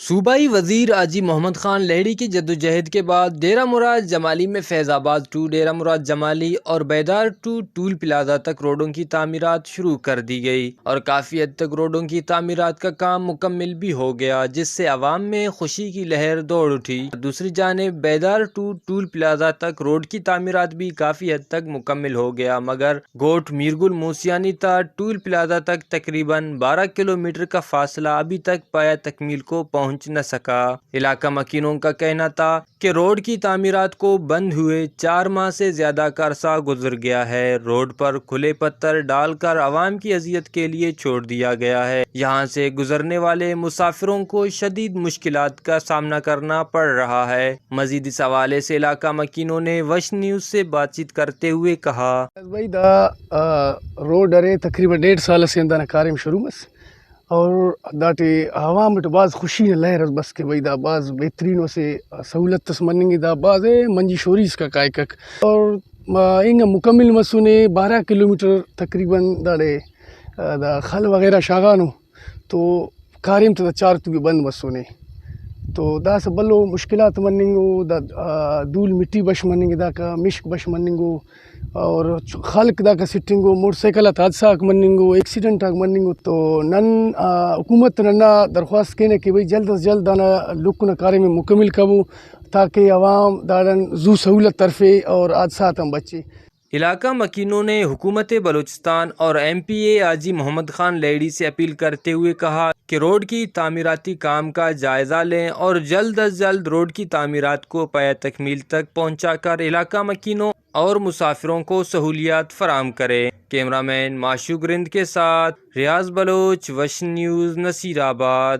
صوبائی وزیر حاجی محمد خان لہڑی کی جدوجہد کے بعد ڈیرہ مراد جمالی میں فیض آباد ٹو ڈیرہ مراد جمالی اور بیدار ٹو ٹول پلازا تک روڈوں کی تعمیرات شروع کر دی گئی اور کافی حد تک روڈوں کی تعمیرات کا کام مکمل بھی ہو گیا، جس سے عوام میں خوشی کی لہر دوڑ اٹھی۔ دوسری جانب بیدار ٹو ٹول پلازا تک روڈ کی تعمیرات بھی کافی حد تک مکمل ہو گیا، مگر گوٹ میرگل موسیانی تا ٹول پلازا تک تقریباً 12 کلومیٹر کا فاصلہ ابھی تک پایہ تکمیل کو پہنچ نہ سکا۔ علاقہ مکینوں کا کہنا تھا کہ روڈ کی تعمیرات کو بند ہوئے 4 ماہ سے زیادہ کا عرصہ گزر گیا ہے۔ روڈ پر کھلے پتھر ڈال کر عوام کی اذیت کے لیے چھوڑ دیا گیا ہے۔ یہاں سے گزرنے والے مسافروں کو شدید مشکلات کا سامنا کرنا پڑ رہا ہے۔ مزید اس حوالے سے علاقہ مکینوں نے وش نیوز سے بات چیت کرتے ہوئے کہا: بھائی دا روڈ ارے تقریباً 1.5 سال سے اندر کاریم شروع مس اور داٹے عوام بٹ بعض خوشی لہر بس کہ بھئی دا بعض بہترین سے سہولت تس مننگی دا بعض منجی شوریس کا کائکک اور انگا مکمل مسونے 12 کلومیٹر تقریباً داڑے دا خل وغیرہ شاغانو تو کاریم تا 4 تو بند مسونے تو داسہ بھلو مشکلات مننگو دا دھول مٹی بش مننگے داکا مشک بش مننگو اور خلق داکا سٹنگو موٹر سائیکلات حادثاک مننگو ایکسیڈنٹاک مننگو تو نن حکومت ننا درخواست کینہ کہ بھئی جلد از جلد دانا لک نا کاریم مکمل کبو تاکہ عوام داڑن زو سہولت ترفے اور حادثات ہم بچے۔ علاقہ مکینوں نے حکومت بلوچستان اور ایم پی اے حاجی محمد خان لہڑی سے اپیل کرتے ہوئے کہا کہ روڈ کی تعمیراتی کام کا جائزہ لیں اور جلد از جلد روڈ کی تعمیرات کو پایہ تکمیل تک پہنچا کر علاقہ مکینوں اور مسافروں کو سہولیات فراہم کریں۔ کیمرہ مین معشوق رند کے ساتھ ریاض بلوچ، وش نیوز، نصیر آباد۔